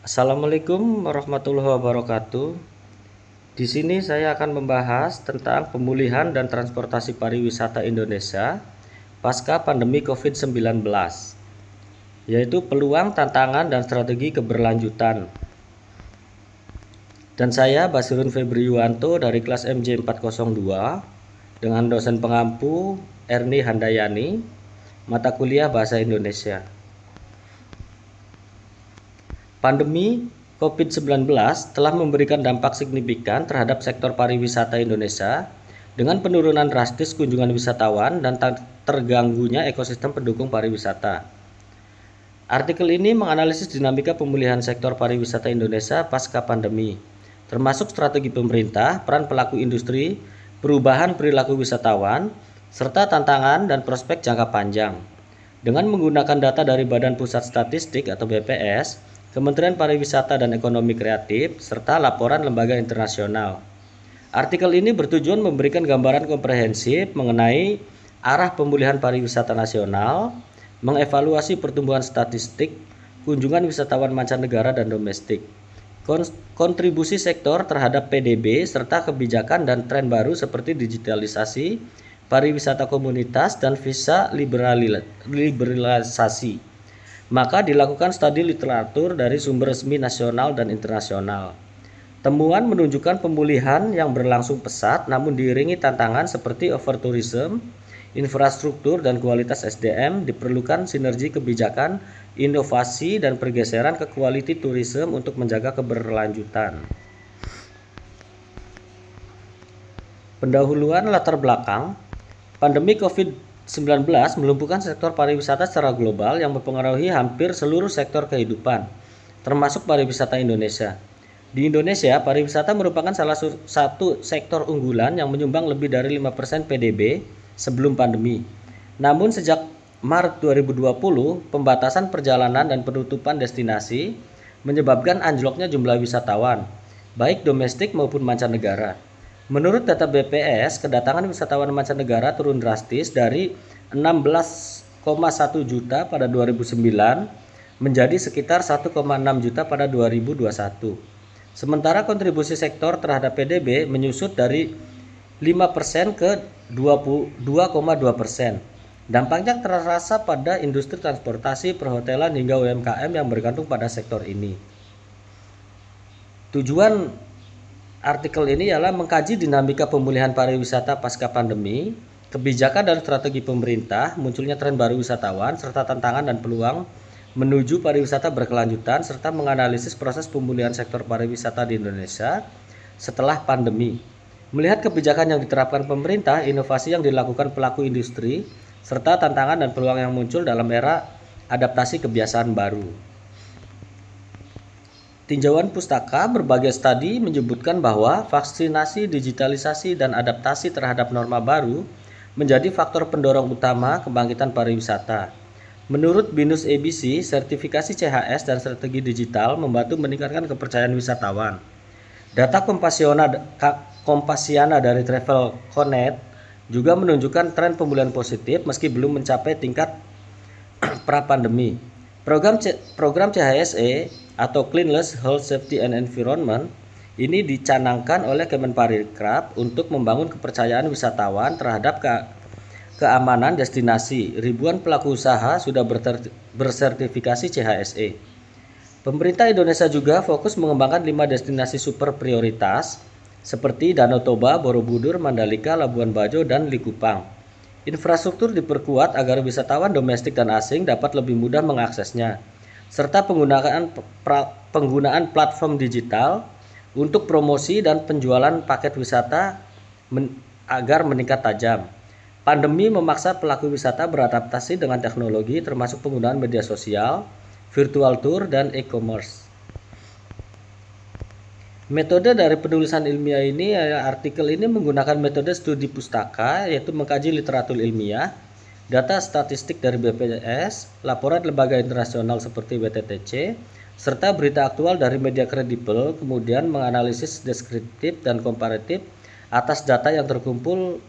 Assalamualaikum warahmatullahi wabarakatuh. Di sini saya akan membahas tentang pemulihan dan transportasi pariwisata Indonesia pasca pandemi COVID-19, yaitu peluang, tantangan, dan strategi keberlanjutan. Dan saya Basirun Febri Yuwanto dari kelas MJ 402 dengan dosen pengampu Erni Handayani, mata kuliah Bahasa Indonesia. Pandemi COVID-19 telah memberikan dampak signifikan terhadap sektor pariwisata Indonesia dengan penurunan drastis kunjungan wisatawan dan terganggunya ekosistem pendukung pariwisata. Artikel ini menganalisis dinamika pemulihan sektor pariwisata Indonesia pasca pandemi, termasuk strategi pemerintah, peran pelaku industri, perubahan perilaku wisatawan, serta tantangan dan prospek jangka panjang. Dengan menggunakan data dari Badan Pusat Statistik atau BPS, Kementerian Pariwisata dan Ekonomi Kreatif, serta laporan lembaga internasional. Artikel ini bertujuan memberikan gambaran komprehensif mengenai arah pemulihan pariwisata nasional, mengevaluasi pertumbuhan statistik, kunjungan wisatawan mancanegara dan domestik, kontribusi sektor terhadap PDB, serta kebijakan dan tren baru seperti digitalisasi, pariwisata komunitas, dan visa liberalisasi. Maka dilakukan studi literatur dari sumber resmi nasional dan internasional. Temuan menunjukkan pemulihan yang berlangsung pesat namun diiringi tantangan seperti overtourism, infrastruktur dan kualitas SDM, diperlukan sinergi kebijakan, inovasi dan pergeseran ke quality tourism untuk menjaga keberlanjutan. Pendahuluan latar belakang. Pandemi COVID-19 melumpuhkan sektor pariwisata secara global yang mempengaruhi hampir seluruh sektor kehidupan, termasuk pariwisata Indonesia. Di Indonesia, pariwisata merupakan salah satu sektor unggulan yang menyumbang lebih dari 5% PDB sebelum pandemi. Namun sejak Maret 2020, pembatasan perjalanan dan penutupan destinasi menyebabkan anjloknya jumlah wisatawan, baik domestik maupun mancanegara. Menurut data BPS, kedatangan wisatawan mancanegara turun drastis dari 16,1 juta pada 2009 menjadi sekitar 1,6 juta pada 2021. Sementara kontribusi sektor terhadap PDB menyusut dari 5% ke 22,2%. Dampaknya terasa pada industri transportasi, perhotelan hingga UMKM yang bergantung pada sektor ini. Tujuan artikel ini ialah mengkaji dinamika pemulihan pariwisata pasca pandemi, kebijakan dan strategi pemerintah, munculnya tren baru wisatawan, serta tantangan dan peluang menuju pariwisata berkelanjutan, serta menganalisis proses pemulihan sektor pariwisata di Indonesia setelah pandemi. Melihat kebijakan yang diterapkan pemerintah, inovasi yang dilakukan pelaku industri, serta tantangan dan peluang yang muncul dalam era adaptasi kebiasaan baru. Tinjauan pustaka berbagai studi menyebutkan bahwa vaksinasi, digitalisasi, dan adaptasi terhadap norma baru menjadi faktor pendorong utama kebangkitan pariwisata. Menurut BINUS ABC, sertifikasi CHS dan strategi digital membantu meningkatkan kepercayaan wisatawan. Data Kompasiana dari Travel Connect juga menunjukkan tren pemulihan positif meski belum mencapai tingkat pra-pandemi. Program CHSE atau Cleanliness, Health, Safety, and Environment ini dicanangkan oleh Kemenparekraf untuk membangun kepercayaan wisatawan terhadap keamanan destinasi. Ribuan pelaku usaha sudah bersertifikasi CHSE. Pemerintah Indonesia juga fokus mengembangkan 5 destinasi super prioritas seperti Danau Toba, Borobudur, Mandalika, Labuan Bajo, dan Likupang. Infrastruktur diperkuat agar wisatawan domestik dan asing dapat lebih mudah mengaksesnya, serta penggunaan platform digital untuk promosi dan penjualan paket wisata agar meningkat tajam. Pandemi memaksa pelaku wisata beradaptasi dengan teknologi termasuk penggunaan media sosial, virtual tour, dan e-commerce. Metode dari penulisan ilmiah ini, artikel ini menggunakan metode studi pustaka, yaitu mengkaji literatur ilmiah, data statistik dari BPS, laporan lembaga internasional seperti WTTC, serta berita aktual dari media kredibel, kemudian menganalisis deskriptif dan komparatif atas data yang terkumpul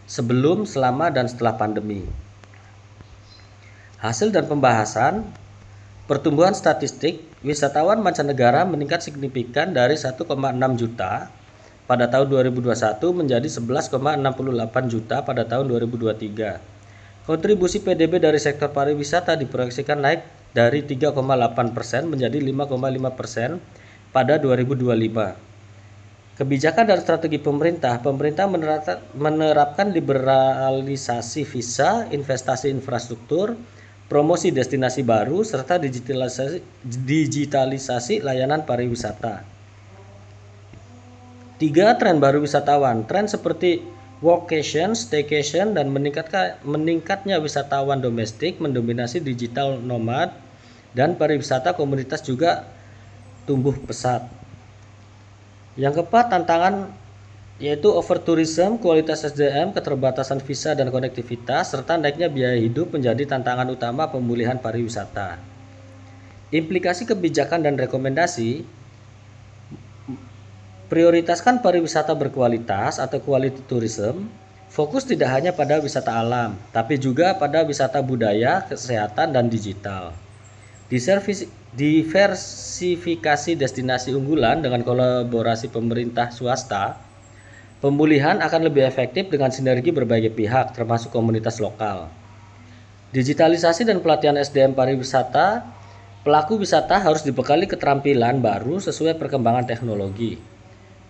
sebelum, selama, dan setelah pandemi. Hasil dan pembahasan. Pertumbuhan statistik wisatawan mancanegara meningkat signifikan dari 1,6 juta pada tahun 2021 menjadi 11,68 juta pada tahun 2023. Kontribusi PDB dari sektor pariwisata diproyeksikan naik dari 3,8% menjadi 5,5% pada 2025. Kebijakan dan strategi pemerintah menerapkan liberalisasi visa, investasi infrastruktur, promosi destinasi baru, serta digitalisasi layanan pariwisata. 3. Tren baru wisatawan. Tren seperti workation, staycation, dan meningkatnya wisatawan domestik mendominasi digital nomad, dan pariwisata komunitas juga tumbuh pesat. Yang keempat, tantangan yaitu overtourism, kualitas SDM, keterbatasan visa dan konektivitas, serta naiknya biaya hidup menjadi tantangan utama pemulihan pariwisata. Implikasi kebijakan dan rekomendasi: prioritaskan pariwisata berkualitas atau quality tourism. Fokus tidak hanya pada wisata alam, tapi juga pada wisata budaya, kesehatan, dan digital. Diversifikasi destinasi unggulan dengan kolaborasi pemerintah swasta. Pemulihan akan lebih efektif dengan sinergi berbagai pihak, termasuk komunitas lokal. Digitalisasi dan pelatihan SDM pariwisata. Pelaku wisata harus dibekali keterampilan baru sesuai perkembangan teknologi.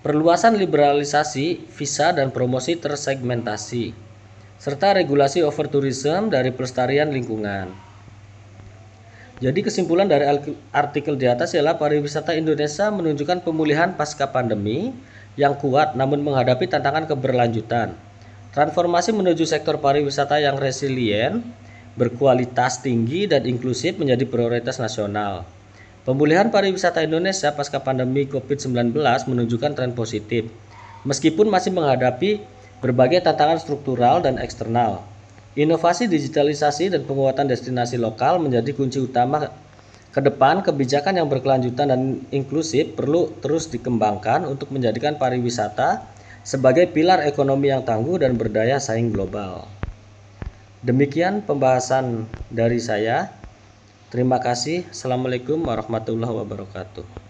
Perluasan liberalisasi visa dan promosi tersegmentasi, serta regulasi overtourism dari pelestarian lingkungan. Jadi kesimpulan dari artikel di atas ialah pariwisata Indonesia menunjukkan pemulihan pasca pandemi yang kuat namun menghadapi tantangan keberlanjutan. Transformasi menuju sektor pariwisata yang resilient, berkualitas tinggi, dan inklusif menjadi prioritas nasional. Pemulihan pariwisata Indonesia pasca pandemi COVID-19 menunjukkan tren positif, meskipun masih menghadapi berbagai tantangan struktural dan eksternal. Inovasi, digitalisasi, dan penguatan destinasi lokal menjadi kunci utama ke depan. Kebijakan yang berkelanjutan dan inklusif perlu terus dikembangkan untuk menjadikan pariwisata sebagai pilar ekonomi yang tangguh dan berdaya saing global. Demikian pembahasan dari saya. Terima kasih. Assalamualaikum warahmatullahi wabarakatuh.